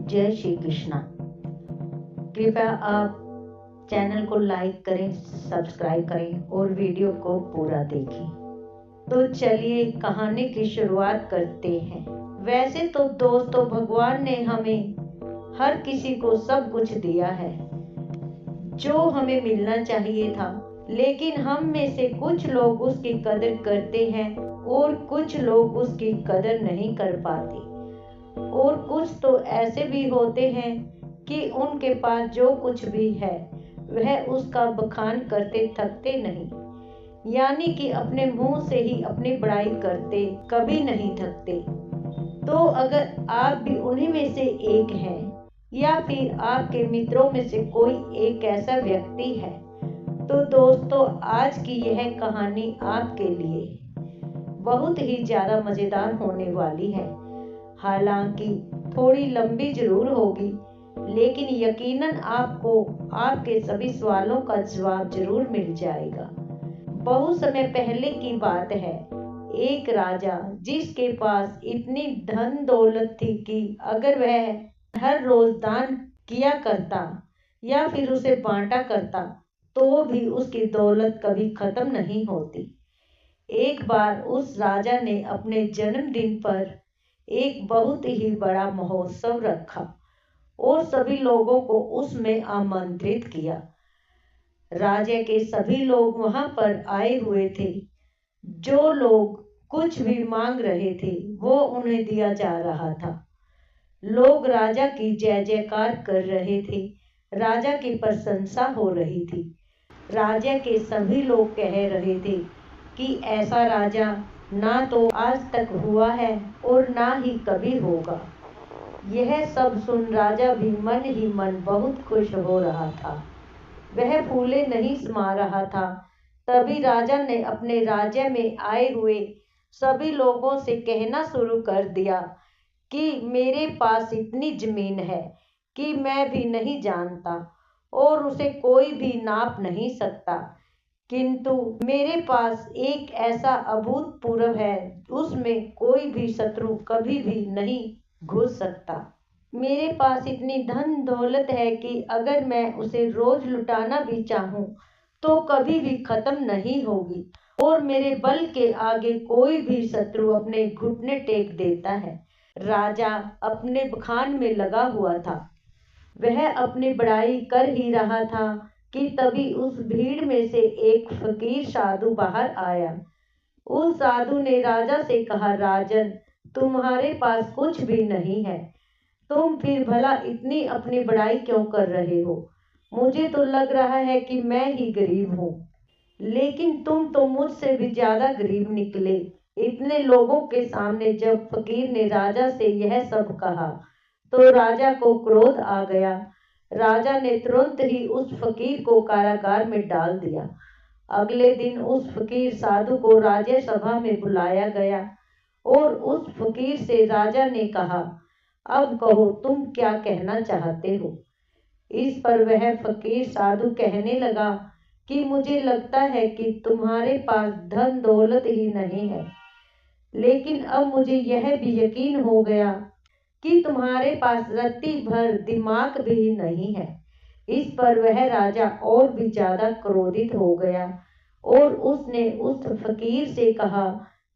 जय श्री कृष्णा। कृपया आप चैनल को लाइक करें, सब्सक्राइब करें और वीडियो को पूरा देखें। तो चलिए कहानी की शुरुआत करते हैं। वैसे तो दोस्तों, भगवान ने हमें हर किसी को सब कुछ दिया है जो हमें मिलना चाहिए था, लेकिन हम में से कुछ लोग उसकी कदर करते हैं और कुछ लोग उसकी कदर नहीं कर पाते। और कुछ तो ऐसे भी होते हैं कि उनके पास जो कुछ भी है वह उसका बखान करते थकते नहीं, यानी कि अपने मुंह से ही अपनी बड़ाई करते कभी नहीं थकते। तो अगर आप भी उन्हीं में से एक हैं या फिर आपके मित्रों में से कोई एक ऐसा व्यक्ति है, तो दोस्तों आज की यह कहानी आपके लिए बहुत ही ज़्यादा मज़ेदार होने वाली है। हालांकि थोड़ी लंबी जरूर होगी, लेकिन यकीनन आपको आपके सभी सवालों का जवाब जरूर मिल जाएगा। बहुत समय पहले की बात है। एक राजा जिसके पास इतनी धन दौलत थी कि अगर वह हर रोज दान किया करता या फिर उसे बांटा करता तो भी उसकी दौलत कभी खत्म नहीं होती। एक बार उस राजा ने अपने जन्मदिन पर एक बहुत ही बड़ा महोत्सव रखा और सभी लोगों को उसमें आमंत्रित किया। राजा के सभी लोग वहां पर आए हुए थे। जो लोग कुछ भी मांग रहे थे वो उन्हें दिया जा रहा था। लोग राजा की जय जयकार कर रहे थे। राजा की प्रशंसा हो रही थी। राजा के सभी लोग कह रहे थे कि ऐसा राजा ना तो आज तक हुआ है और ना ही कभी होगा। यह सब सुन राजा भी मन ही मन बहुत खुश हो रहा था। वह फूले नहीं समा रहा था। तभी राजा ने अपने राज्य में आए हुए सभी लोगों से कहना शुरू कर दिया कि मेरे पास इतनी जमीन है कि मैं भी नहीं जानता और उसे कोई भी नाप नहीं सकता, किंतु मेरे पास एक ऐसा अभूतपूर्व है, उसमें कोई भी शत्रु कभी भी नहीं घुस सकता। मेरे पास इतनी धन दौलत है कि अगर मैं उसे रोज लुटाना भी चाहूं तो कभी भी खत्म नहीं होगी और मेरे बल के आगे कोई भी शत्रु अपने घुटने टेक देता है। राजा अपने बखान में लगा हुआ था। वह अपनी बड़ाई कर ही रहा था कि तभी उस भीड़ में से एक फकीर साधु बाहर आया। उस साधु ने राजा से कहा, राजन, तुम्हारे पास कुछ भी नहीं है, तुम फिर भला इतनी अपनी बड़ाई क्यों कर रहे हो? मुझे तो लग रहा है कि मैं ही गरीब हूँ, लेकिन तुम तो मुझसे भी ज्यादा गरीब निकले। इतने लोगों के सामने जब फकीर ने राजा से यह सब कहा तो राजा को क्रोध आ गया। राजा ने तुरंत ही उस फकीर को कारागार में डाल दिया। अगले दिन उस फकीर साधु को राज्य सभा में बुलाया गया और उस फकीर से राजा ने कहा, अब कहो तुम क्या कहना चाहते हो? इस पर वह फकीर साधु कहने लगा कि मुझे लगता है कि तुम्हारे पास धन दौलत ही नहीं है, लेकिन अब मुझे यह भी यकीन हो गया कि तुम्हारे पास रत्ती भर दिमाग भी नहीं है। इस पर वह राजा और भी ज्यादा क्रोधित हो गया और उसने उस फकीर से कहा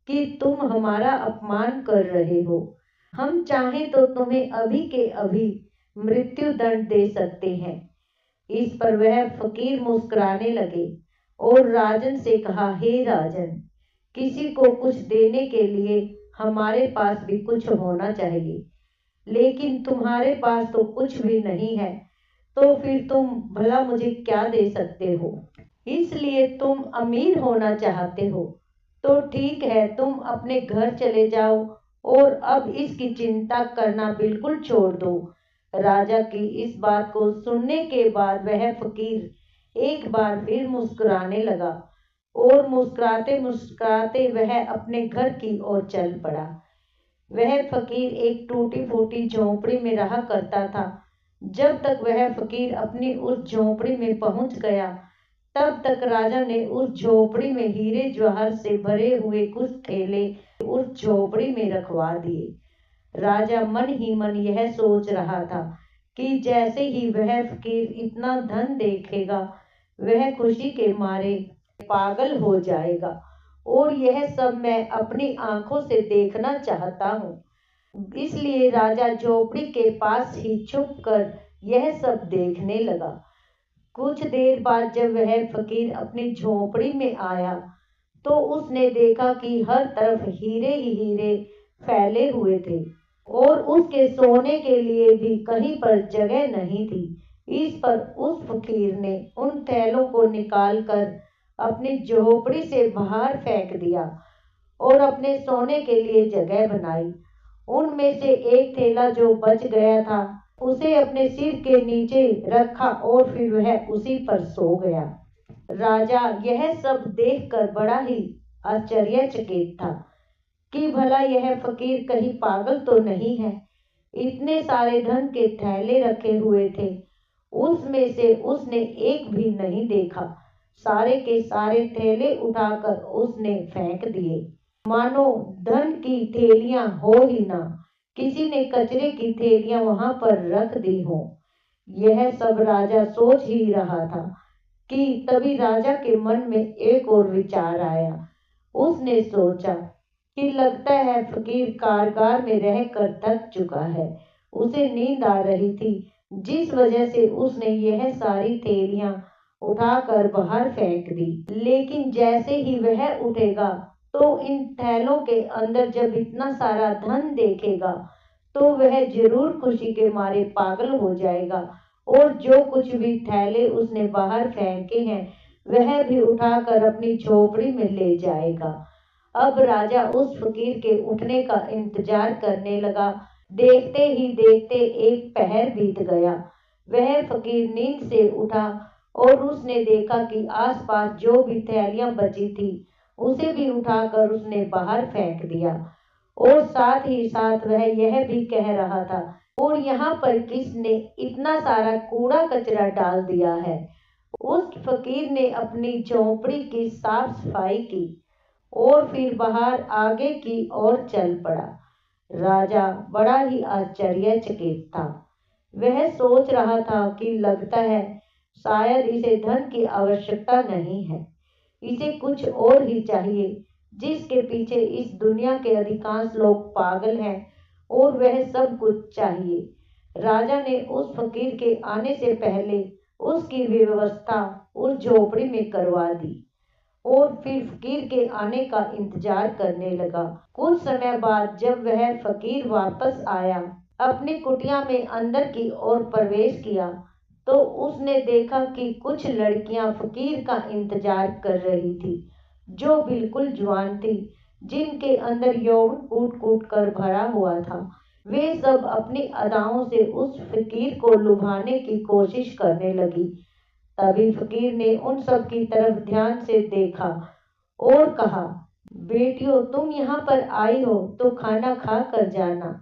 कि तुम हमारा अपमान कर रहे हो। हम चाहें तो तुम्हें अभी के अभी मृत्यु दंड दे सकते हैं। इस पर वह फकीर मुस्कुराने लगे और राजन से कहा, हे राजन, किसी को कुछ देने के लिए हमारे पास भी कुछ होना चाहिए, लेकिन तुम्हारे पास तो कुछ भी नहीं है, तो फिर तुम भला मुझे क्या दे सकते हो? इसलिए तुम अमीर होना चाहते हो, तो ठीक है, तुम अपने घर चले जाओ और अब इसकी चिंता करना बिल्कुल छोड़ दो। राजा की इस बात को सुनने के बाद वह फकीर एक बार फिर मुस्कुराने लगा और मुस्कुराते मुस्कुराते वह अपने घर की ओर चल पड़ा। वह फकीर एक टूटी फूटी झोंपड़ी में रहा करता था। जब तक वह फकीर अपनी उस झोंपड़ी में पहुंच गया, तब तक राजा ने उस झोपड़ी में हीरे जवाहर से भरे हुए कुछ थैले उस झोपड़ी में रखवा दिए। राजा मन ही मन यह सोच रहा था कि जैसे ही वह फकीर इतना धन देखेगा वह खुशी के मारे पागल हो जाएगा, और यह सब मैं अपनी आंखों से देखना चाहता हूँ। इसलिए राजा झोपड़ी के पास ही छुप कर यह सब देखने लगा। कुछ देर बाद जब वह फकीर अपनी झोपड़ी में आया तो उसने देखा कि हर तरफ हीरे ही हीरे फैले हुए थे और उसके सोने के लिए भी कहीं पर जगह नहीं थी। इस पर उस फकीर ने उन थैलों को निकालकर अपनी झोपड़ी से बाहर फेंक दिया और अपने सोने के लिए जगह बनाई। उनमें से एक थैला जो बच गया था उसे अपने सिर के नीचे रखा और फिर वह उसी पर सो गया। राजा यह सब देखकर बड़ा ही आश्चर्यचकित था कि भला यह फकीर कहीं पागल तो नहीं है। इतने सारे धन के थैले रखे हुए थे, उसमें से उसने एक भी नहीं देखा। सारे के सारे थैले उठाकर उसने फेंक दिए, मानो धन की थैलियां हो ही ना, किसी ने कचरे की थैलियां वहां पर रख दी हो। यह सब राजा सोच ही रहा था कि तभी राजा के मन में एक और विचार आया। उसने सोचा कि लगता है फकीर कारगार में रहकर थक चुका है, उसे नींद आ रही थी, जिस वजह से उसने यह सारी थैलियां उठाकर बाहर फेंक दी। लेकिन जैसे ही वह उठेगा तो इन थैलों के अंदर जब इतना सारा धन देखेगा तो वह जरूर खुशी के मारे पागल हो जाएगा और जो कुछ भी थैले उसने बाहर फेंके हैं वह भी उठाकर अपनी झोपड़ी में ले जाएगा। अब राजा उस फकीर के उठने का इंतजार करने लगा। देखते ही देखते एक पहर बीत गया। वह फकीर नींद से उठा और उसने देखा कि आसपास जो भी थैलियां बची थी उसे भी उठाकर उसने बाहर फेंक दिया और साथ ही साथ वह यह भी कह रहा था, और यहाँ पर किसने इतना सारा कूड़ा कचरा डाल दिया है। उस फकीर ने अपनी झोपड़ी की साफ सफाई की और फिर बाहर आगे की ओर चल पड़ा। राजा बड़ा ही आश्चर्यचकित था। वह सोच रहा था कि लगता है शायद इसे धन की आवश्यकता नहीं है, इसे कुछ और ही चाहिए, जिसके पीछे इस दुनिया के अधिकांश लोग पागल हैं और वह सब कुछ चाहिए। राजा ने उस फकीर के आने से पहले उसकी व्यवस्था उस झोपड़ी में करवा दी और फिर फकीर के आने का इंतजार करने लगा। कुछ समय बाद जब वह फकीर वापस आया, अपनी कुटिया में अंदर की ओर प्रवेश किया तो उसने देखा कि कुछ लड़कियां फकीर का इंतजार कर रही थी, जो बिल्कुल जवान थी, जिनके अंदर यौवन कूट कूट कर भरा हुआ था। वे सब अपनी अदाओं से उस फकीर को लुभाने की कोशिश करने लगी। तभी फकीर ने उन सब की तरफ ध्यान से देखा और कहा, बेटियों तुम यहाँ पर आई हो तो खाना खा कर जाना,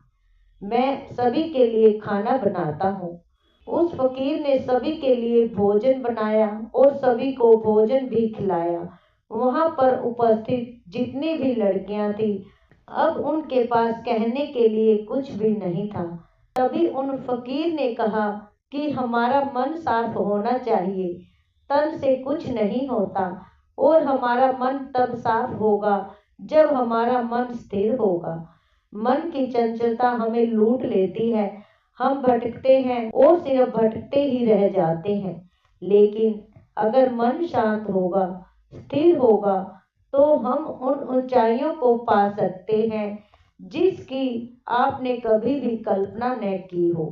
मैं सभी के लिए खाना बनाता हूँ। उस फकीर ने सभी के लिए भोजन बनाया और सभी को भोजन भी खिलाया। वहां पर उपस्थित जितनी भी लड़कियां थी अब उनके पास कहने के लिए कुछ भी नहीं था। तभी उन फकीर ने कहा कि हमारा मन साफ होना चाहिए, तन से कुछ नहीं होता, और हमारा मन तब साफ होगा जब हमारा मन स्थिर होगा। मन की चंचलता हमें लूट लेती है, हम भटकते हैं और सिर्फ भटकते ही रह जाते हैं। लेकिन अगर मन शांत होगा, स्थिर होगा, तो हम उन ऊंचाइयों को पा सकते हैं जिसकी आपने कभी भी कल्पना न की हो।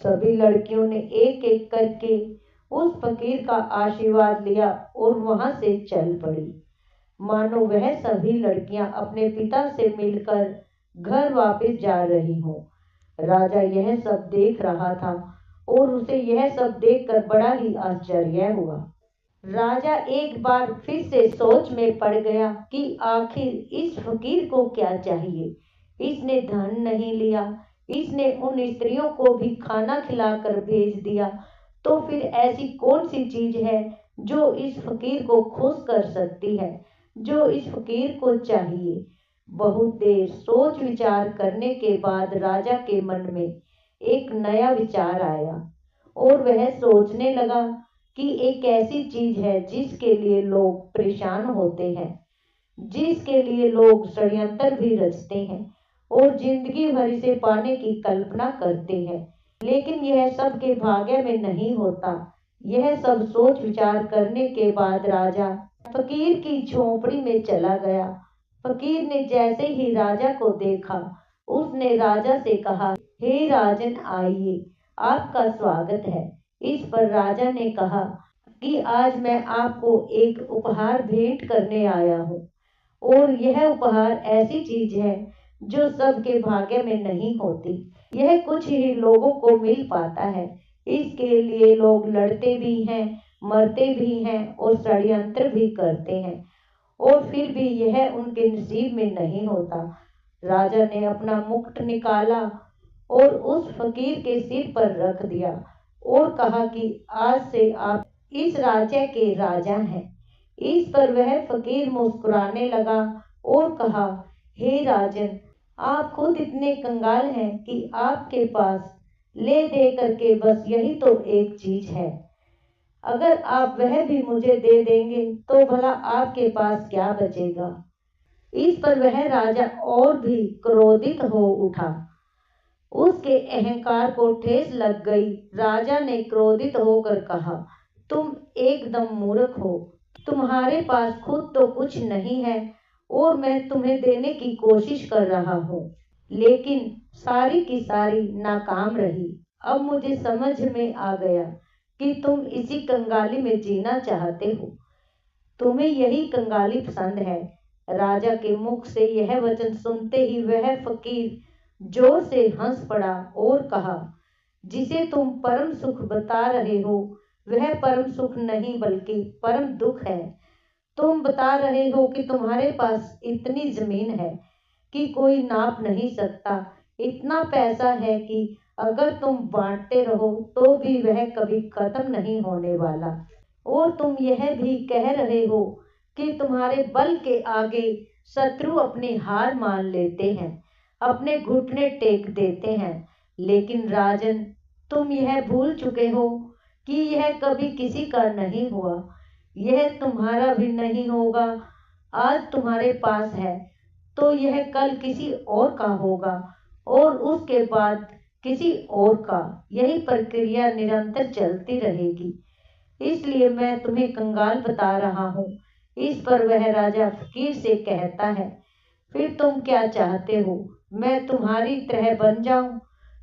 सभी लड़कियों ने एक एक करके उस फकीर का आशीर्वाद लिया और वहां से चल पड़ी, मानो वह सभी लड़कियां अपने पिता से मिलकर घर वापस जा रही हों। राजा यह सब देख रहा था और उसे यह सब देखकर बड़ा ही आश्चर्य हुआ। राजा एक बार फिर से सोच में पड़ गया कि आखिर इस फकीर को क्या चाहिए। इसने धन नहीं लिया, इसने उन स्त्रियों को भी खाना खिलाकर भेज दिया, तो फिर ऐसी कौन सी चीज है जो इस फकीर को खुश कर सकती है, जो इस फकीर को चाहिए। बहुत देर सोच विचार करने के बाद राजा के मन में एक नया विचार आया और वह सोचने लगा कि एक ऐसी चीज है जिसके लिए लोग परेशान होते हैं, जिसके लिए लोग षड्यंत्र भी रचते हैं और जिंदगी भर इसे पाने की कल्पना करते हैं, लेकिन यह सबके भाग्य में नहीं होता। यह सब सोच विचार करने के बाद राजा फकीर की झोपड़ी में चला गया। फकीर ने जैसे ही राजा को देखा, उसने राजा से कहा, हे राजन, आइए, आपका स्वागत है। इस पर राजा ने कहा कि आज मैं आपको एक उपहार भेंट करने आया हूँ और यह उपहार ऐसी चीज है जो सबके भाग्य में नहीं होती। यह कुछ ही लोगों को मिल पाता है। इसके लिए लोग लड़ते भी हैं, मरते भी हैं और षड्यंत्र भी करते हैं और फिर भी यह उनके नसीब में नहीं होता। राजा ने अपना मुकुट निकाला और उस फकीर के सिर पर रख दिया और कहा कि आज से आप इस राज्य के राजा हैं। इस पर वह फकीर मुस्कुराने लगा और कहा, हे राजन, आप खुद इतने कंगाल हैं कि आपके पास ले दे करके बस यही तो एक चीज है। अगर आप वह भी मुझे दे देंगे तो भला आपके पास क्या बचेगा। इस पर वह राजा और भी क्रोधित हो उठा। उसके अहंकार को ठेस लग गई। राजा ने क्रोधित होकर कहा, तुम एकदम मूर्ख हो। तुम्हारे पास खुद तो कुछ नहीं है और मैं तुम्हें देने की कोशिश कर रहा हूँ, लेकिन सारी की सारी नाकाम रही। अब मुझे समझ में आ गया कि तुम इसी कंगाली में जीना चाहते हो। तुम्हें यही कंगाली पसंद है। राजा के मुख से यह वचन सुनते ही वह फकीर जोर से हंस पड़ा और कहा, जिसे तुम परम सुख बता रहे हो वह परम सुख नहीं बल्कि परम दुख है। तुम बता रहे हो कि तुम्हारे पास इतनी जमीन है कि कोई नाप नहीं सकता, इतना पैसा है कि अगर तुम बांटते रहो तो भी वह कभी खत्म नहीं होने वाला, और तुम यह भी कह रहे हो कि तुम्हारे बल के आगे शत्रु अपनी हार मान लेते हैं, अपने घुटने टेक देते हैं। लेकिन राजन, तुम यह भूल चुके हो कि यह कभी किसी का नहीं हुआ, यह तुम्हारा भी नहीं होगा। आज तुम्हारे पास है तो यह कल किसी और का होगा और उसके बाद किसी और का। यही प्रक्रिया निरंतर चलती रहेगी। इसलिए मैं तुम्हें कंगाल बता रहा हूँ। इस पर वह राजा फकीर से कहता है, फिर तुम क्या चाहते हो? मैं तुम्हारी तरह बन जाऊं,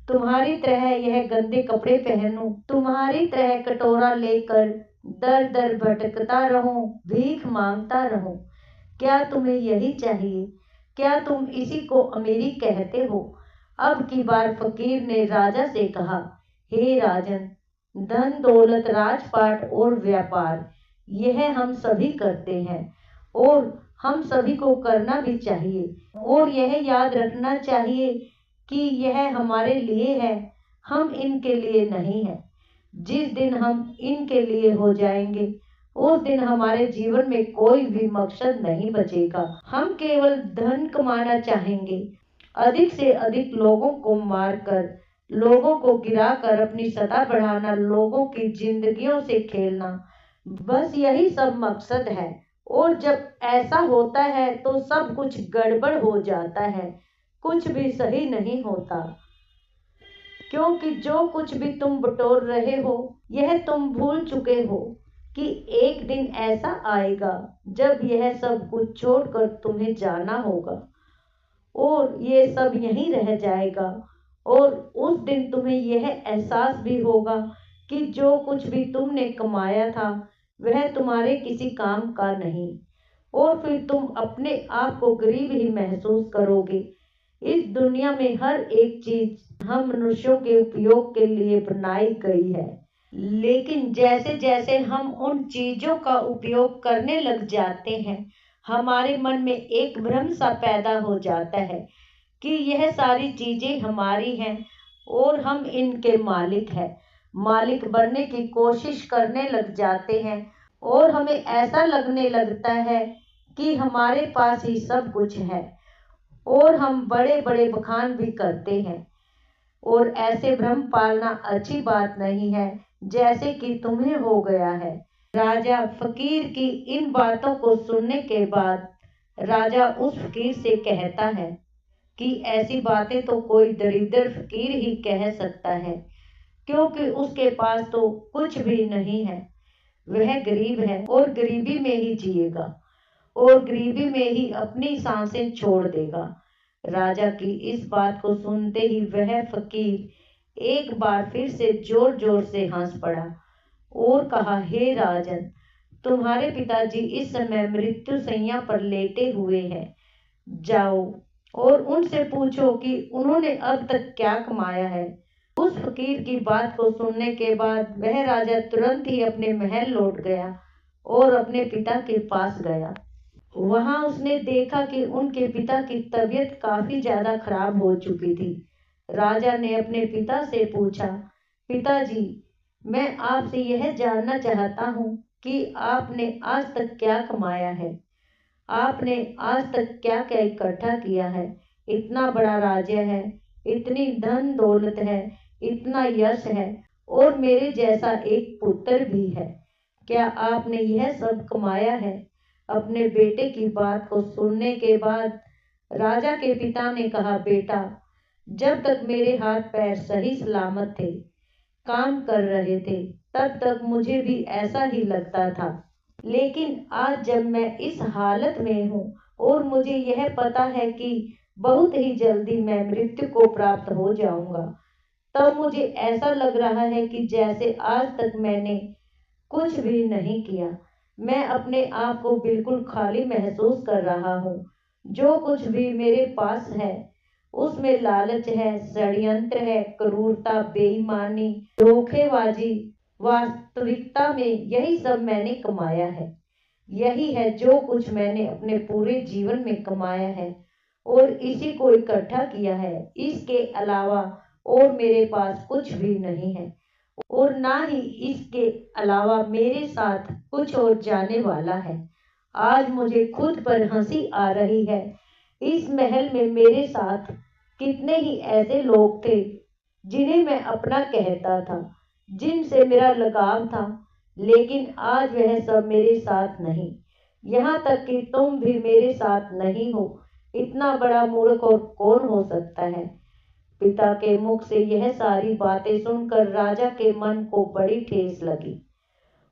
तुम्हारी तरह यह गंदे कपड़े पहनूं, तुम्हारी तरह कटोरा लेकर दर दर भटकता रहूं, भीख मांगता रहूं? क्या तुम्हें यही चाहिए? क्या तुम इसी को अमीरी कहते हो? अब की बार फकीर ने राजा से कहा, हे राजन, धन दौलत राजपाट और व्यापार यह हम सभी करते हैं और हम सभी को करना भी चाहिए, और यह याद रखना चाहिए कि यह हमारे लिए है, हम इनके लिए नहीं है। जिस दिन हम इनके लिए हो जाएंगे उस दिन हमारे जीवन में कोई भी मकसद नहीं बचेगा। हम केवल धन कमाना चाहेंगे, अधिक से अधिक लोगों को मारकर, लोगों को गिराकर अपनी सत्ता बढ़ाना, लोगों की जिंदगियों से खेलना, बस यही सब मकसद है। और जब ऐसा होता है तो सब कुछ गड़बड़ हो जाता है, कुछ भी सही नहीं होता, क्योंकि जो कुछ भी तुम बटोर रहे हो यह तुम भूल चुके हो कि एक दिन ऐसा आएगा जब यह सब कुछ छोड़कर तुम्हें जाना होगा और ये सब यहीं रह जाएगा। और उस दिन तुम्हें यह एहसास भी होगा कि जो कुछ भी तुमने कमाया था वह तुम्हारे किसी काम का नहीं, और फिर तुम अपने आप को गरीब ही महसूस करोगे। इस दुनिया में हर एक चीज हम मनुष्यों के उपयोग के लिए बनाई गई है, लेकिन जैसे जैसे हम उन चीजों का उपयोग करने लग जाते हैं हमारे मन में एक भ्रम सा पैदा हो जाता है कि यह सारी चीजें हमारी हैं और हम इनके मालिक हैं। मालिक बनने की कोशिश करने लग जाते हैं और हमें ऐसा लगने लगता है कि हमारे पास ही सब कुछ है और हम बड़े बड़े बखान भी करते हैं, और ऐसे भ्रम पालना अच्छी बात नहीं है जैसे कि तुम्हें हो गया है। राजा फकीर की इन बातों को सुनने के बाद राजा उस फकीर से कहता है कि ऐसी बातें तो कोई दरिद्र फकीर ही कह सकता है, क्योंकि उसके पास तो कुछ भी नहीं है। वह गरीब है और गरीबी में ही जिएगा और गरीबी में ही अपनी सांसें छोड़ देगा। राजा की इस बात को सुनते ही वह फकीर एक बार फिर से जोर जोर से हंस पड़ा और कहा, हे राजन, तुम्हारे पिताजी इस समय मृत्यु शैया पर लेटे हुए हैं। जाओ और उनसे पूछो कि उन्होंने अब तक क्या कमाया है। उस फकीर की बात को सुनने के बाद वह राजा तुरंत ही अपने महल लौट गया और अपने पिता के पास गया। वहां उसने देखा कि उनके पिता की तबीयत काफी ज्यादा खराब हो चुकी थी। राजा ने अपने पिता से पूछा, पिताजी, मैं आपसे यह जानना चाहता हूँ कि आपने आज तक क्या कमाया है। आपने आज तक क्या क्या इकट्ठा किया है। इतना बड़ा राज्य है, इतनी धन दौलत है, इतना यश है, और मेरे जैसा एक पुत्र भी है। क्या आपने यह सब कमाया है। अपने बेटे की बात को सुनने के बाद राजा के पिता ने कहा, बेटा, जब तक मेरे हाथ पैर सही सलामत थे, काम कर रहे थे, तब तक मुझे भी ऐसा ही लगता था। लेकिन आज जब मैं इस हालत में हूँ और मुझे यह पता है कि बहुत ही जल्दी मैं मृत्यु को प्राप्त हो जाऊंगा, तब मुझे ऐसा लग रहा है कि जैसे आज तक मैंने कुछ भी नहीं किया। मैं अपने आप को बिल्कुल खाली महसूस कर रहा हूँ। जो कुछ भी मेरे पास है उसमें लालच है, षड्यंत्र है, क्रूरता, बेईमानी, धोखेबाजी। वास्तविकता में यही सब मैंने कमाया है। यही है जो कुछ मैंने अपने पूरे जीवन में कमाया है और इसी को इकट्ठा किया है। इसके अलावा और मेरे पास कुछ भी नहीं है और ना ही इसके अलावा मेरे साथ कुछ और जाने वाला है। आज मुझे खुद पर हंसी आ रही है। इस महल में मेरे साथ कितने ही ऐसे लोग थे जिन्हें मैं अपना कहता था, जिनसे मेरा लगाव था, लेकिन आज वह सब मेरे साथ नहीं। यहाँ तक कि तुम भी मेरे साथ नहीं हो। इतना बड़ा मूर्ख और कौन हो सकता है। पिता के मुख से यह सारी बातें सुनकर राजा के मन को बड़ी ठेस लगी।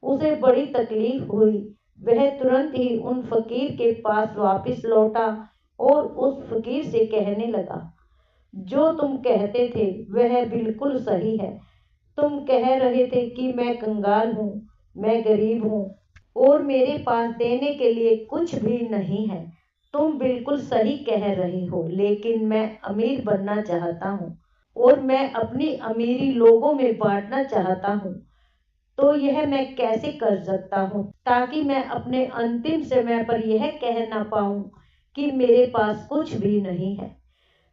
उसे बड़ी तकलीफ हुई। वह तुरंत ही उन फकीर के पास वापस लौटा और उस फकीर से कहने लगा, जो तुम कहते थे वह बिल्कुल सही है। तुम कह रहे थे कि मैं कंगाल हूँ, मैं गरीब हूँ और मेरे पास देने के लिए कुछ भी नहीं है। तुम बिल्कुल सही कह रहे हो, लेकिन मैं अमीर बनना चाहता हूँ और मैं अपनी अमीरी लोगों में बांटना चाहता हूँ। तो यह मैं कैसे कर सकता हूँ ताकि मैं अपने अंतिम समय पर यह कह ना पाऊँ कि मेरे पास कुछ भी नहीं है।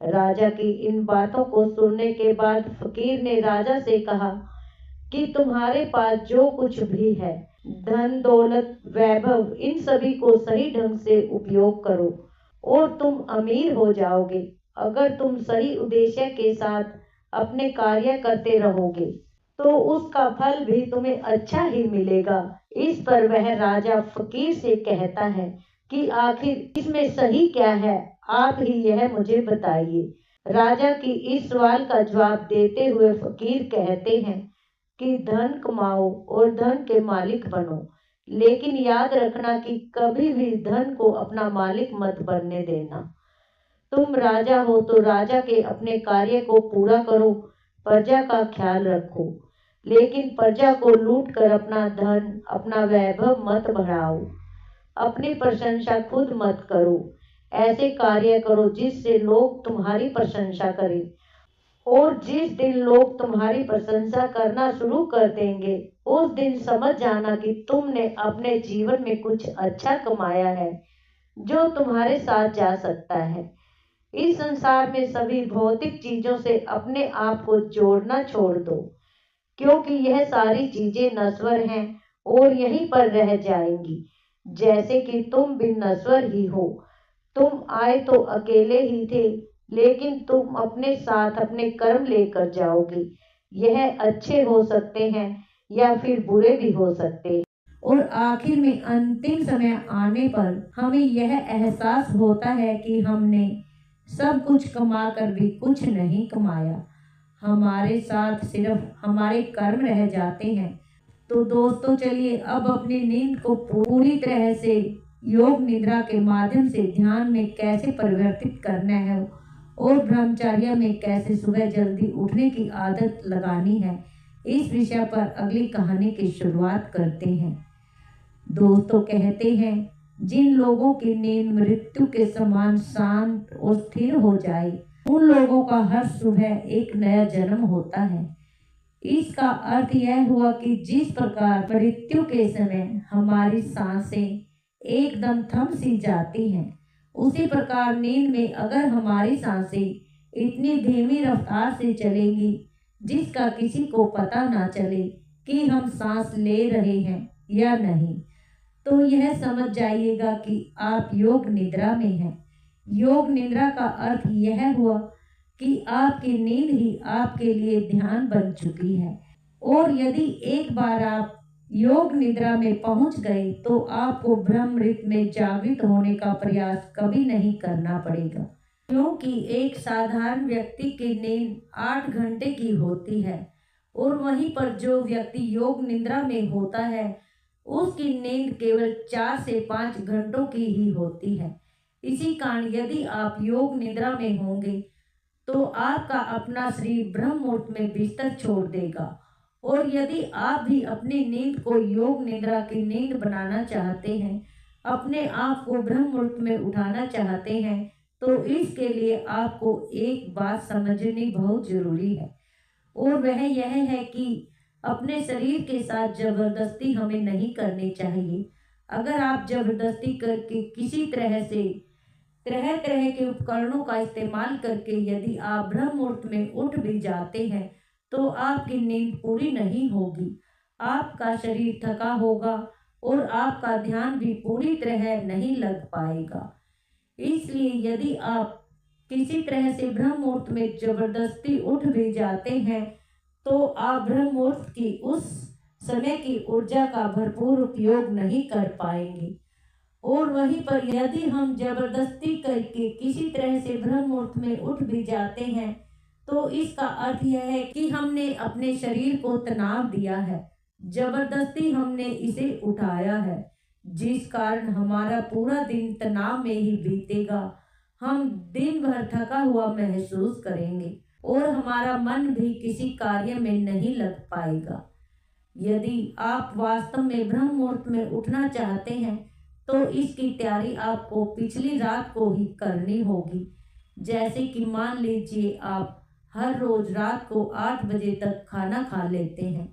राजा की इन बातों को सुनने के बाद फकीर ने राजा से कहा कि तुम्हारे पास जो कुछ भी है, धन दौलत वैभव, इन सभी को सही ढंग से उपयोग करो और तुम अमीर हो जाओगे अगर तुम सही उद्देश्य के साथ अपने कार्य करते रहोगे, तो उसका फल भी तुम्हें अच्छा ही मिलेगा। इस पर वह राजा फकीर से कहता है कि आखिर इसमें सही क्या है, आप ही यह मुझे बताइए। राजा की इस सवाल का जवाब देते हुए फकीर कहते हैं कि धन कमाओ और धन के मालिक बनो, लेकिन याद रखना कि कभी भी धन को अपना मालिक मत बनने देना। तुम राजा हो तो राजा के अपने कार्य को पूरा करो, प्रजा का ख्याल रखो, लेकिन प्रजा को लूट कर अपना धन, अपना वैभव मत बढ़ाओ। अपनी प्रशंसा खुद मत करो। ऐसे कार्य करो जिससे लोग तुम्हारी प्रशंसा करें, और जिस दिन लोग तुम्हारी प्रशंसा करना शुरू कर देंगे, उस दिन समझ जाना कि तुमने अपने जीवन में कुछ अच्छा कमाया है जो तुम्हारे साथ जा सकता है। इस संसार में सभी भौतिक चीजों से अपने आप को जोड़ना छोड़ दो, क्योंकि यह सारी चीजें नश्वर हैं और यहीं पर रह जाएंगी, जैसे कि तुम भी नश्वर ही हो। तुम आए तो अकेले ही थे, लेकिन तुम अपने साथ अपने कर्म लेकर जाओगे। यह अच्छे हो सकते हैं या फिर बुरे भी हो सकते हैं। और आखिर में अंतिम समय आने पर हमें यह एहसास होता है कि हमने सब कुछ कमाकर भी कुछ नहीं कमाया, हमारे साथ सिर्फ हमारे कर्म रह जाते हैं। तो दोस्तों चलिए अब अपनी नींद को पूरी तरह से योग निद्रा के माध्यम से ध्यान में कैसे परिवर्तित करना है और ब्रह्मचर्य में कैसे सुबह जल्दी उठने की आदत लगानी है, इस विषय पर अगली कहानी की शुरुआत करते हैं। दोस्तों कहते हैं, जिन लोगों की नींद मृत्यु के समान शांत और स्थिर हो जाए, उन लोगों का हर सुबह एक नया जन्म होता है। इसका अर्थ यह हुआ कि जिस प्रकार मृत्यु के समय हमारी सांसें एकदम थम सी जाती हैं, उसी प्रकार नींद में अगर हमारी सांसें इतनी धीमी रफ्तार से चलेंगी जिसका किसी को पता ना चले कि हम सांस ले रहे हैं या नहीं, तो यह समझ जाइएगा कि आप योग निद्रा में हैं। योग निद्रा का अर्थ यह हुआ कि आपकी नींद ही आपके लिए ध्यान बन चुकी है, और यदि एक बार आप योग निद्रा में पहुंच गए तो आपको ब्रह्मृत में जागृत होने का प्रयास कभी नहीं करना पड़ेगा, क्योंकि एक साधारण व्यक्ति की नींद 8 घंटे की होती है और वहीं पर जो व्यक्ति योग निद्रा में होता है उसकी नींद केवल 4 से 5 घंटों की ही होती है। इसी कारण यदि आप योग निद्रा में होंगे तो आपका अपना शरीर ब्रह्म मुहूर्त में बिस्तर छोड़ देगा, और यदि आप भी अपनी नींद को योग निद्रा की नींद बनाना चाहते हैं, अपने आप को ब्रह्म मुहूर्त में उठाना चाहते हैं, तो इसके लिए आपको एक बात समझनी बहुत जरूरी है, और वह यह है कि अपने शरीर के साथ जबरदस्ती हमें नहीं करनी चाहिए। अगर आप जबरदस्ती करके किसी तरह से तरह तरह के उपकरणों का इस्तेमाल करके यदि आप ब्रह्म मुहूर्त में उठ भी जाते हैं तो आपकी नींद पूरी नहीं होगी, आपका शरीर थका होगा और आपका ध्यान भी पूरी तरह नहीं लग पाएगा। इसलिए यदि आप किसी तरह से ब्रह्म मुहूर्त में जबरदस्ती उठ भी जाते हैं तो आप ब्रह्म मुहूर्त की उस समय की ऊर्जा का भरपूर उपयोग नहीं कर पाएंगे, और वहीं पर यदि हम जबरदस्ती करके किसी तरह से ब्रह्म मुहूर्त में उठ भी जाते हैं तो इसका अर्थ यह है कि हमने अपने शरीर को तनाव दिया है, जबरदस्ती हमने इसे उठाया है, जिस कारण हमारा पूरा दिन तनाव में ही बीतेगा। हम दिन भर थका हुआ महसूस करेंगे और हमारा मन भी किसी कार्य में नहीं लग पाएगा। यदि आप वास्तव में ब्रह्म मुहूर्त में उठना चाहते हैं तो इसकी तैयारी आपको पिछली रात को ही करनी होगी। जैसे कि मान लीजिए आप हर रोज रात को 8 बजे तक खाना खा लेते हैं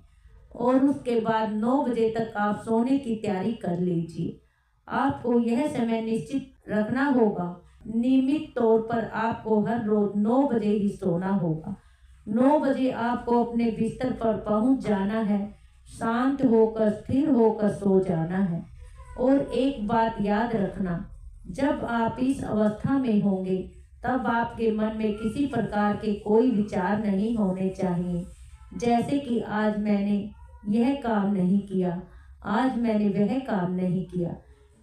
और उसके बाद 9 बजे तक आप सोने की तैयारी कर लीजिए। आपको यह समय निश्चित रखना होगा। नियमित तौर पर आपको हर रोज 9 बजे ही सोना होगा। 9 बजे आपको अपने बिस्तर पर पहुंच जाना है, शांत होकर स्थिर होकर सो जाना है। और एक बात याद रखना, जब आप इस अवस्था में होंगे तब आपके मन में किसी प्रकार के कोई विचार नहीं होने चाहिए, जैसे कि आज मैंने यह काम नहीं किया, आज मैंने वह काम नहीं किया।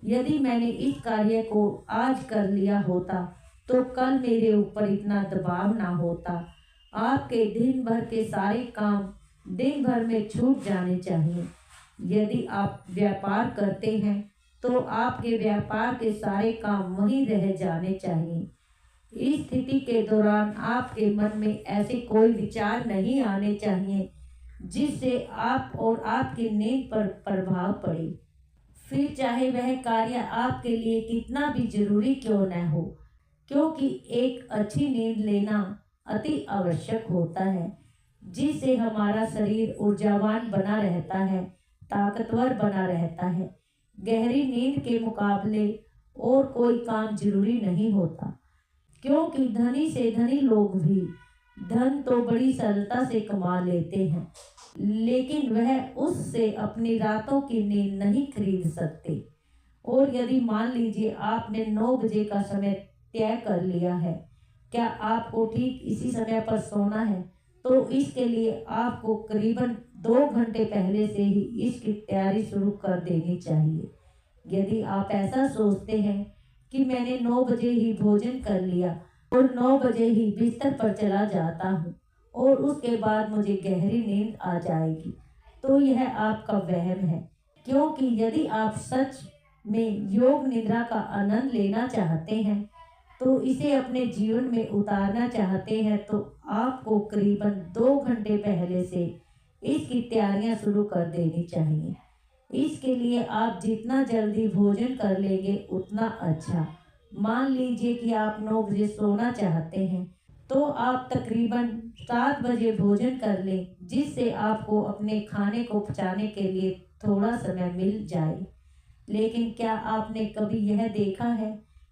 यदि मैंने इस कार्य को आज कर लिया होता तो कल मेरे ऊपर इतना दबाव ना होता। आपके दिन भर के सारे काम दिन भर में छूट जाने चाहिए। यदि आप व्यापार करते हैं तो आपके व्यापार के सारे काम वहीं रह जाने चाहिए। इस स्थिति के दौरान आपके मन में ऐसे कोई विचार नहीं आने चाहिए जिससे आप और आपकी नींद पर प्रभाव पड़े, फिर चाहे वह कार्य आपके लिए कितना भी जरूरी क्यों न हो, क्योंकि एक अच्छी नींद लेना अति आवश्यक होता है, जिससे हमारा शरीर ऊर्जावान बना रहता है, ताकतवर बना रहता है। गहरी नींद के मुकाबले और कोई काम जरूरी नहीं होता, क्योंकि धनी से धनी लोग भी धन तो बड़ी सरलता से कमा लेते हैं, लेकिन वह उससे अपनी रातों की नींद नहीं खरीद सकते। और यदि मान लीजिए आपने 9 बजे का समय तय कर लिया है, क्या आपको ठीक इसी समय पर सोना है, तो इसके लिए आपको करीबन 2 घंटे पहले से ही इसकी तैयारी शुरू कर देनी चाहिए। यदि आप ऐसा सोचते हैं कि मैंने 9 बजे ही भोजन कर लिया और 9 बजे ही बिस्तर पर चला जाता हूँ और उसके बाद मुझे गहरी नींद आ जाएगी, तो यह आपका वहम है। क्योंकि यदि आप सच में योग निद्रा का आनंद लेना चाहते हैं, तो इसे अपने जीवन में उतारना चाहते हैं, तो आपको करीबन 2 घंटे पहले से इसकी तैयारियां शुरू कर देनी चाहिए। इसके लिए आप जितना जल्दी भोजन कर लेंगे उतना अच्छा। मान लीजिए कि आप 9 बजे सोना चाहते हैं, तो आप तकरीबन 7 बजे भोजन कर लें, जिससे आपको अपने खाने को पचाने के लिए थोड़ा समय मिल जाए। लेकिन क्या आपने कभी यह देखा है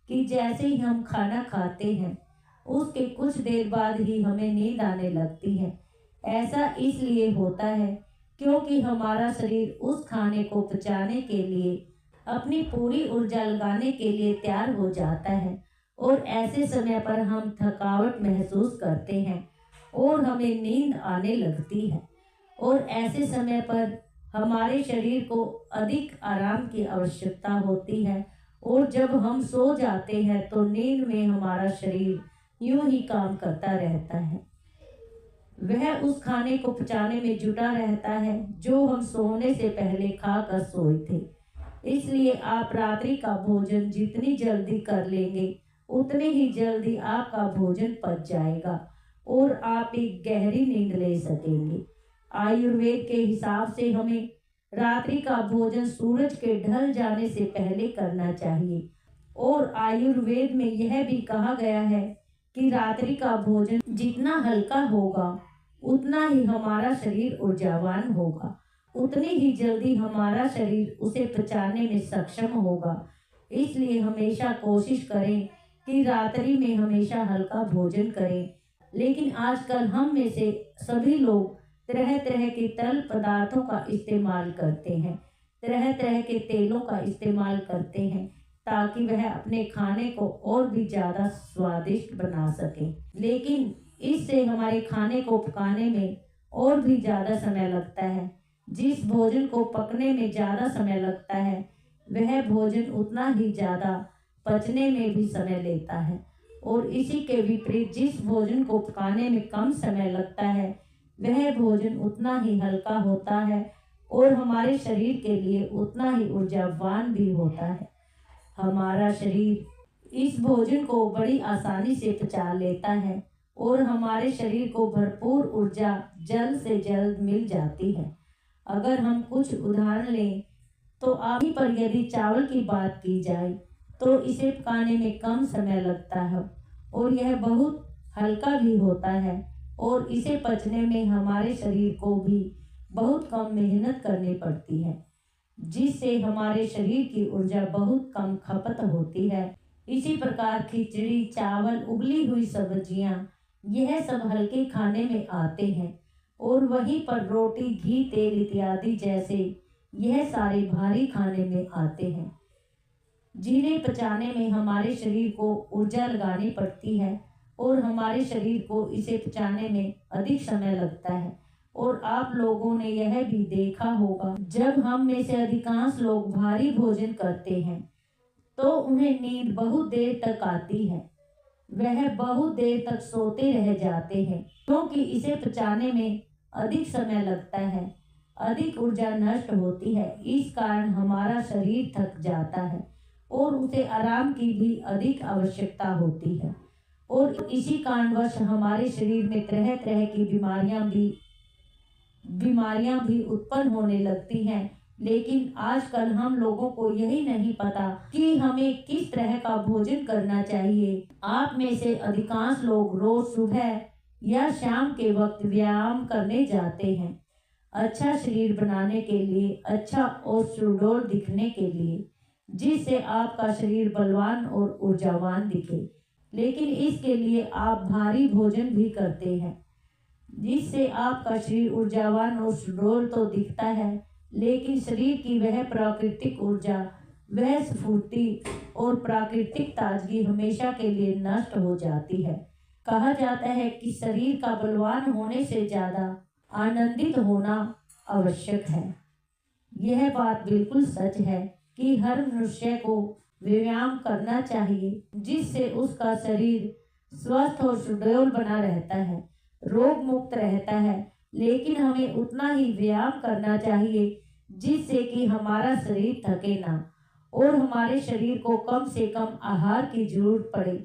कि जैसे ही हम खाना खाते हैं, उसके कुछ देर बाद ही हमें नींद आने लगती है? ऐसा इसलिए होता है क्योंकि हमारा शरीर उस खाने को पचाने के लिए अपनी पूरी ऊर्जा लगाने के लिए तैयार हो जाता है, और ऐसे समय पर हम थकावट महसूस करते हैं और हमें नींद आने लगती है। और ऐसे समय पर हमारे शरीर को अधिक आराम की आवश्यकता होती है, और जब हम सो जाते हैं तो नींद में हमारा शरीर यूं ही काम करता रहता है। वह उस खाने को पचाने में जुटा रहता है जो हम सोने से पहले खाकर सोए थे। इसलिए आप रात्रि का भोजन जितनी जल्दी कर लेंगे, उतने ही जल्दी आपका भोजन पच जाएगा और आप एक गहरी नींद ले सकेंगे। आयुर्वेद के हिसाब से हमें रात्रि का भोजन सूरज के ढल जाने से पहले करना चाहिए, और आयुर्वेद में यह भी कहा गया है कि रात्रि का भोजन जितना हल्का होगा, उतना ही हमारा शरीर ऊर्जावान होगा, उतनी ही जल्दी हमारा शरीर उसे पचाने में सक्षम होगा। इसलिए हमेशा कोशिश करें कि रात्रि में हमेशा हल्का भोजन करें। लेकिन आजकल हम में से सभी लोग तरह तरह के तरल पदार्थों का इस्तेमाल करते हैं, तरह तरह के तेलों का इस्तेमाल करते हैं, ताकि वह अपने खाने को और भी ज़्यादा स्वादिष्ट बना सकें। लेकिन इससे हमारे खाने को पकाने में और भी ज़्यादा समय लगता है। जिस भोजन को पकने में ज़्यादा समय लगता है, वह भोजन उतना ही ज़्यादा पचने में भी समय लेता है, और इसी के विपरीत जिस भोजन को पकाने में कम समय लगता है, वह भोजन उतना ही हल्का होता है और हमारे शरीर के लिए उतना ही ऊर्जावान भी होता है। हमारा शरीर इस भोजन को बड़ी आसानी से पचा लेता है और हमारे शरीर को भरपूर ऊर्जा जल्द से जल्द मिल जाती है। अगर हम कुछ उदाहरण लें, तो आप ही पर यदि चावल की बात की जाए, तो इसे पकाने में कम समय लगता है और यह बहुत हल्का भी होता है, और इसे पचने में हमारे शरीर को भी बहुत कम मेहनत करनी पड़ती है, जिससे हमारे शरीर की ऊर्जा बहुत कम खपत होती है। इसी प्रकार खिचड़ी, चावल, उबली हुई सब्जियां, यह सब हल्के खाने में आते हैं, और वहीं पर रोटी, घी, तेल इत्यादि जैसे यह सारे भारी खाने में आते हैं, जिन्हें पचाने में हमारे शरीर को ऊर्जा लगानी पड़ती है और हमारे शरीर को इसे पचाने में अधिक समय लगता है। और आप लोगों ने यह भी देखा होगा, जब हम में से अधिकांश लोग भारी भोजन करते हैं, तो उन्हें नींद बहुत देर तक आती है। वह बहुत देर तक सोते रह जाते हैं, क्योंकि इसे पचाने में अधिक समय लगता है, अधिक ऊर्जा नष्ट होती है। इस कारण हमारा शरीर थक जाता है और उसे आराम की भी अधिक आवश्यकता होती है, और इसी कारणवश हमारे शरीर में तरह तरह की बीमारियां भी उत्पन्न होने लगती हैं। लेकिन आजकल हम लोगों को यही नहीं पता कि हमें किस तरह का भोजन करना चाहिए। आप में से अधिकांश लोग रोज सुबह या शाम के वक्त व्यायाम करने जाते हैं, अच्छा शरीर बनाने के लिए, अच्छा और सुडौल दिखने के लिए, जिससे आपका शरीर बलवान और ऊर्जावान दिखे। लेकिन इसके लिए आप भारी भोजन भी करते हैं, जिससे आपका शरीर ऊर्जावान और सुडौल तो दिखता है, लेकिन शरीर की वह प्राकृतिक ऊर्जा वह स्फूर्ति और प्राकृतिक ताजगी हमेशा के लिए नष्ट हो जाती है। कहा जाता है कि शरीर का बलवान होने से ज्यादा आनंदित होना आवश्यक है। यह बात बिल्कुल सच है कि हर मनुष्य को व्यायाम करना चाहिए, जिससे उसका शरीर स्वस्थ और सुडौल बना रहता है, रोग मुक्त रहता है। लेकिन हमें उतना ही व्यायाम करना चाहिए जिससे कि हमारा शरीर थके ना और हमारे शरीर को कम से कम आहार की जरूरत पड़े,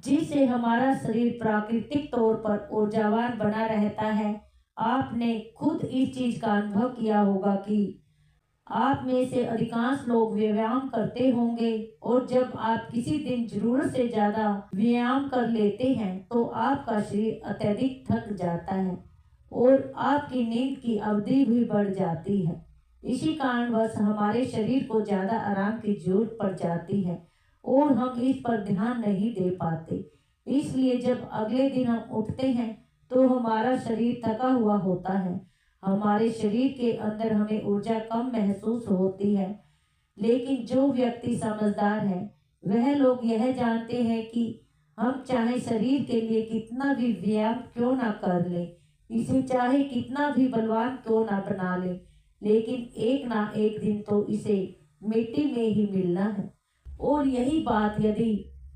जिससे हमारा शरीर प्राकृतिक तौर पर ऊर्जावान बना रहता है। आपने खुद इस चीज का अनुभव किया होगा कि आप में से अधिकांश लोग व्यायाम करते होंगे और जब आप किसी दिन जरूरत से ज्यादा व्यायाम कर लेते हैं तो आपका शरीर अत्यधिक थक जाता है और आपकी नींद की अवधि भी बढ़ जाती है। इसी कारणवश हमारे शरीर को ज्यादा आराम की जरूरत पड़ जाती है और हम इस पर ध्यान नहीं दे पाते। इसलिए जब अगले दिन हम उठते हैं तो हमारा शरीर थका हुआ होता है, हमारे शरीर के अंदर हमें ऊर्जा कम महसूस होती है। लेकिन जो व्यक्ति समझदार है वह लोग यह जानते हैं कि हम चाहे शरीर के लिए कितना भी व्यायाम क्यों ना कर ले, इसे चाहे कितना भी बलवान क्यों ना बना ले, लेकिन एक ना एक दिन तो इसे मिट्टी में ही मिलना है। और यही बात यदि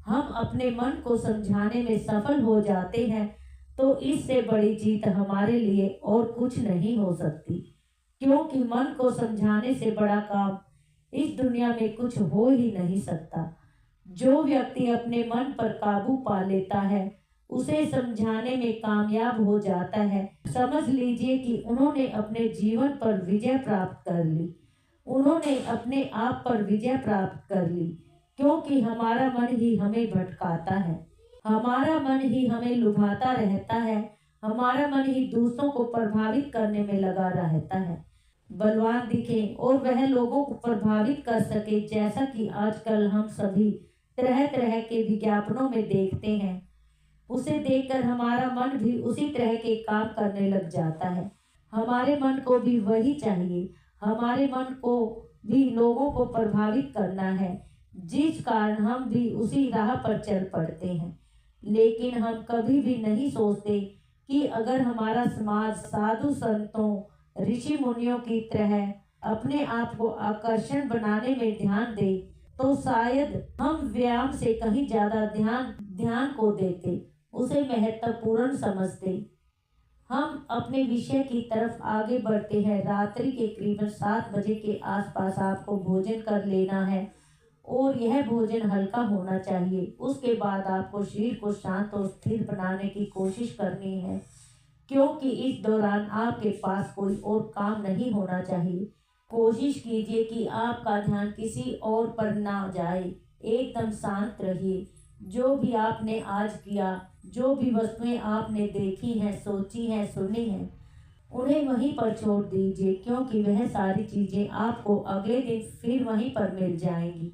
हम अपने मन को समझाने में सफल हो जाते हैं तो इससे बड़ी जीत हमारे लिए और कुछ नहीं हो सकती, क्योंकि मन को समझाने से बड़ा काम इस दुनिया में कुछ हो ही नहीं सकता। जो व्यक्ति अपने मन पर काबू पा लेता है उसे समझाने में कामयाब हो जाता है। समझ लीजिए कि उन्होंने अपने जीवन पर विजय प्राप्त कर ली, उन्होंने अपने आप पर विजय प्राप्त कर ली, क्योंकि हमारा मन ही हमें भटकाता है, हमारा मन ही हमें लुभाता रहता है, हमारा मन ही दूसरों को प्रभावित करने में लगा रहता है। बलवान दिखे और वह लोगों को प्रभावित कर सके, जैसा कि आजकल हम सभी तरह तरह के विज्ञापनों में देखते हैं, उसे देखकर हमारा मन भी उसी तरह के काम करने लग जाता है। हमारे मन को भी वही चाहिए, हमारे मन को भी लोगों को प्रभावित करना है, जिस कारण हम भी उसी राह पर चल पड़ते हैं। लेकिन हम कभी भी नहीं सोचते कि अगर हमारा समाज साधु संतों ऋषि मुनियों की तरह अपने आप को आकर्षण बनाने में ध्यान दे तो शायद हम व्यायाम से कहीं ज्यादा ध्यान को देते, उसे महत्वपूर्ण समझते। हम अपने विषय की तरफ आगे बढ़ते हैं। रात्रि के करीबन 7 बजे के आसपास आपको भोजन कर लेना है और यह भोजन हल्का होना चाहिए। उसके बाद आपको शरीर को शांत और स्थिर बनाने की कोशिश करनी है, क्योंकि इस दौरान आपके पास कोई और काम नहीं होना चाहिए। कोशिश कीजिए कि आपका ध्यान किसी और पर ना जाए, एकदम शांत रहिए। जो भी आपने आज किया, जो भी वस्तुएं आपने देखी हैं, सोची हैं, सुनी हैं, उन्हें वहीं पर छोड़ दीजिए, क्योंकि वह सारी चीजें आपको अगले दिन फिर वहीं पर मिल जाएंगी।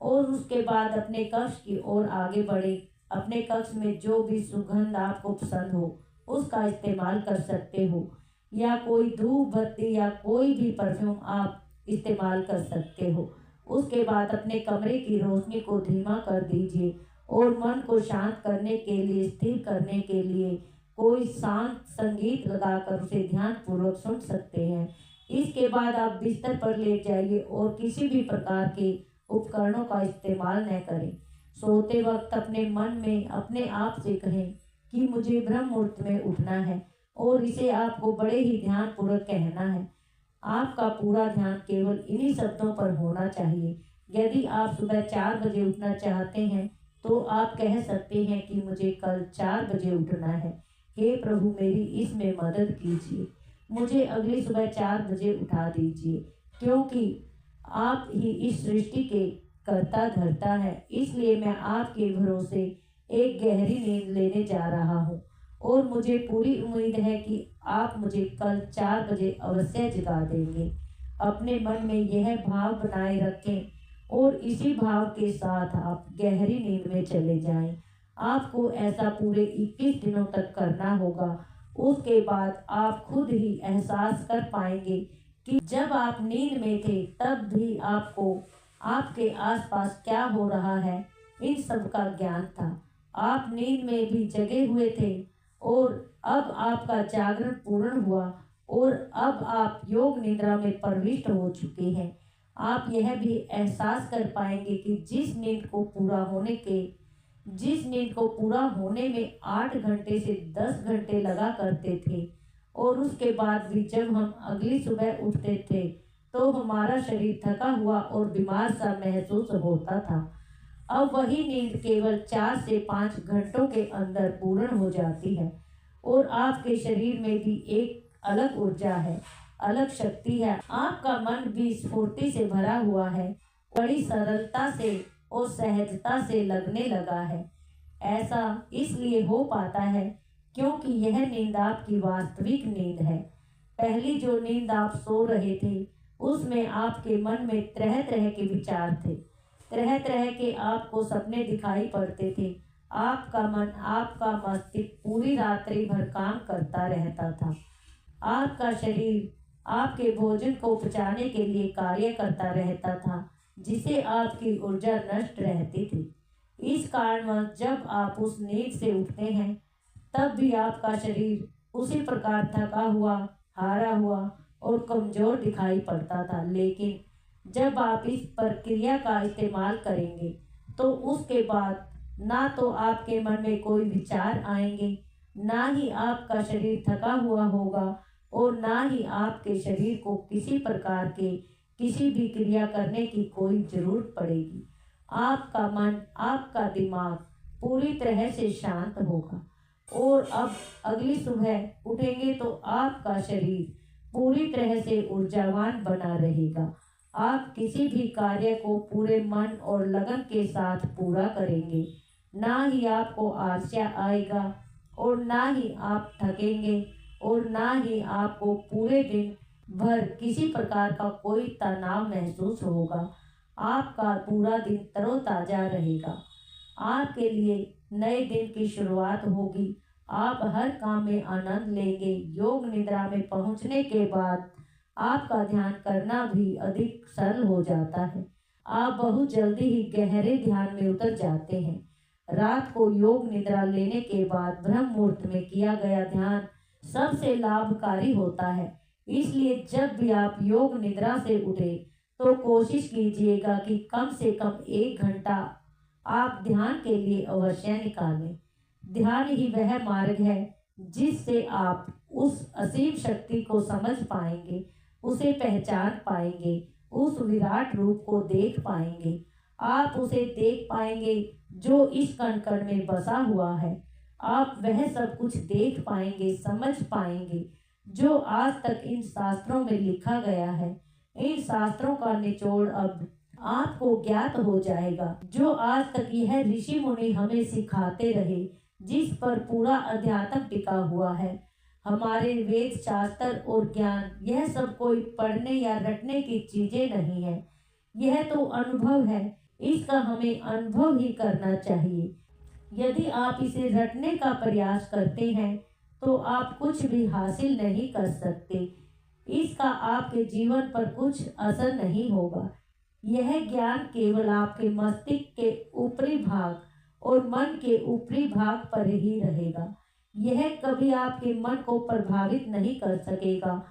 और उसके बाद अपने कक्ष की ओर आगे बढ़े। अपने कक्ष में जो भी सुगंध आपको पसंद हो उसका इस्तेमाल कर सकते हो, या कोई धूप बत्ती या कोई भी परफ्यूम आप इस्तेमाल कर सकते हो। उसके बाद अपने कमरे की रोशनी को धीमा कर दीजिए और मन को शांत करने के लिए, स्थिर करने के लिए कोई शांत संगीत लगाकर उसे ध्यान पूर्वक सुन सकते हैं। इसके बाद आप बिस्तर पर लेट जाइए और किसी भी प्रकार के उपकरणों का इस्तेमाल न करें। सोते वक्त अपने मन में अपने आप से कहें कि मुझे ब्रह्म मुहूर्त में उठना है, और इसे आपको बड़े ही ध्यान पूर्वक कहना है। आपका पूरा ध्यान केवल इन्हीं शब्दों पर होना चाहिए। यदि आप सुबह 4 बजे उठना चाहते हैं तो आप कह सकते हैं कि मुझे कल 4 बजे उठना है। हे प्रभु, मेरी इसमें मदद कीजिए, मुझे अगली सुबह 4 बजे उठा दीजिए, क्योंकि आप ही इस सृष्टि के कर्ता धर्ता है। इसलिए मैं आपके भरोसे एक गहरी नींद लेने जा रहा हूँ और मुझे पूरी उम्मीद है कि आप मुझे कल 4 बजे अवश्य जगा देंगे। अपने मन में यह भाव बनाए रखें और इसी भाव के साथ आप गहरी नींद में चले जाएं। आपको ऐसा पूरे 21 दिनों तक करना होगा। उसके बाद आप खुद ही एहसास कर पाएंगे कि जब आप नींद में थे तब भी आपको आपके आसपास क्या हो रहा है इन सब का ज्ञान था। आप नींद में भी जगे हुए थे और अब आपका जागरण पूर्ण हुआ और अब आप योग निद्रा में प्रविष्ट हो चुके हैं। आप यह भी एहसास कर पाएंगे कि जिस नींद को पूरा होने में 8 घंटे से 10 घंटे लगा करते थे और उसके बाद भी जब हम अगली सुबह उठते थे तो हमारा शरीर थका हुआ और बीमार सा महसूस होता था, अब वही नींद केवल 4 से 5 घंटों के अंदर पूर्ण हो जाती है और आपके शरीर में भी एक अलग ऊर्जा है, अलग शक्ति है। आपका मन भी स्फूर्ति से भरा हुआ है, बड़ी सरलता से और सहजता से लगने लगा है। ऐसा इसलिए हो पाता है क्योंकि यह नींद आपकी वास्तविक नींद है। पहली जो नींद आप सो रहे थे उसमें आपके मन में तरह तरह के विचार थे, तरह तरह के आपको सपने दिखाई पड़ते थे। आपका मन, आपका मस्तिष्क पूरी रात्रि भर काम करता रहता था। आपका शरीर आपके भोजन को पचाने के लिए कार्य करता रहता था, जिसे आपकी ऊर्जा नष्ट रहती थी। इस कारणवश जब आप उस नींद से उठते हैं तब भी आपका शरीर उसी प्रकार थका हुआ, हारा हुआ और कमजोर दिखाई पड़ता था। लेकिन जब आप इस प्रक्रिया का इस्तेमाल करेंगे तो उसके बाद ना तो आपके मन में कोई विचार आएंगे, ना ही आपका शरीर थका हुआ होगा और ना ही आपके शरीर को किसी प्रकार के किसी भी क्रिया करने की कोई जरूरत पड़ेगी। आपका मन, आपका दिमाग पूरी तरह से शांत होगा और अब अगली सुबह उठेंगे तो आपका शरीर पूरी तरह से ऊर्जावान बना रहेगा। आप किसी भी कार्य को पूरे मन और लगन के साथ पूरा करेंगे, ना ही आपको आलस्य आएगा और ना ही आप थकेंगे और ना ही आपको पूरे दिन भर किसी प्रकार का कोई तनाव महसूस होगा। आपका पूरा दिन तरोताजा रहेगा। आपके लिए नए दिन की शुरुआत होगी। आप हर काम में आनंद लेंगे। योग निद्रा में पहुंचने के बाद आपका ध्यान करना भी अधिक सरल हो जाता है। आप बहुत जल्दी ही गहरे ध्यान में उतर जाते हैं। रात को योग निद्रा लेने के बाद ब्रह्म मुहूर्त में किया गया ध्यान सबसे लाभकारी होता है। इसलिए जब भी आप योग निद्रा से उठे तो कोशिश कीजिएगा कि कम से कम 1 घंटा आप ध्यान के लिए अवश्य निकालें। ध्यान ही वह मार्ग है जिससे आप उस असीम शक्ति को समझ पाएंगे, उसे पहचान पाएंगे, उस विराट रूप को देख पाएंगे। आप उसे देख पाएंगे जो इस कण कण में बसा हुआ है। आप वह सब कुछ देख पाएंगे, समझ पाएंगे जो आज तक इन शास्त्रों में लिखा गया है। इन शास्त्रों का निचोड़ अब आपको ज्ञात हो जाएगा, जो आज तक यह ऋषि मुनि हमें सिखाते रहे, जिस पर पूरा अध्यात्म टिका हुआ है। हमारे वेद, शास्त्र और ज्ञान यह सब कोई पढ़ने या रटने की चीजें नहीं है, यह तो अनुभव है। इसका हमें अनुभव ही करना चाहिए। यदि आप इसे रटने का प्रयास करते हैं तो आप कुछ भी हासिल नहीं कर सकते। इसका आपके जीवन पर कुछ असर नहीं होगा। यह ज्ञान केवल आपके मस्तिष्क के ऊपरी भाग और मन के ऊपरी भाग पर ही रहेगा। यह कभी आपके मन को प्रभावित नहीं कर सकेगा,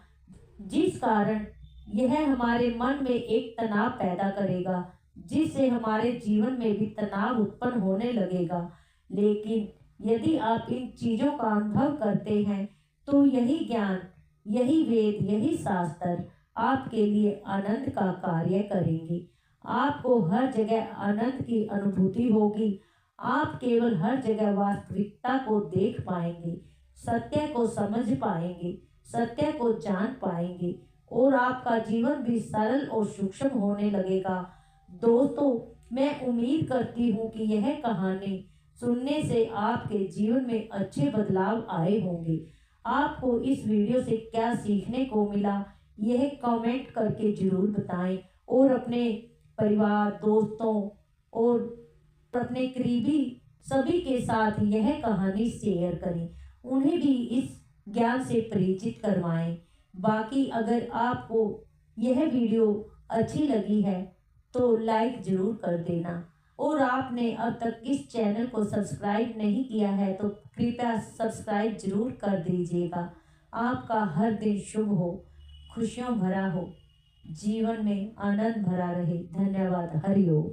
जिस कारण यह हमारे मन में एक तनाव पैदा करेगा, जिससे हमारे जीवन में भी तनाव उत्पन्न होने लगेगा। लेकिन यदि आप इन चीजों का अनुभव करते हैं तो यही ज्ञान, यही वेद, यही शास्त्र आपके लिए आनंद का कार्य करेंगे। आपको हर जगह आनंद की अनुभूति होगी। आप केवल हर जगह वास्तविकता को देख पाएंगे, सत्य को समझ पाएंगे, सत्य को जान पाएंगे और आपका जीवन भी सरल और सूक्ष्म होने लगेगा। दोस्तों, मैं उम्मीद करती हूँ कि यह कहानी सुनने से आपके जीवन में अच्छे बदलाव आए होंगे। आपको इस वीडियो से क्या सीखने को मिला, यह कमेंट करके जरूर बताएं और अपने परिवार, दोस्तों और अपने करीबी सभी के साथ यह कहानी शेयर करें, उन्हें भी इस ज्ञान से परिचित करवाएं। बाकी अगर आपको यह वीडियो अच्छी लगी है तो लाइक ज़रूर कर देना। और आपने अब तक इस चैनल को सब्सक्राइब नहीं किया है तो कृपया सब्सक्राइब जरूर कर दीजिएगा। आपका हर दिन शुभ हो, खुशियों भरा हो, जीवन में आनंद भरा रहे। धन्यवाद। हरि ओम।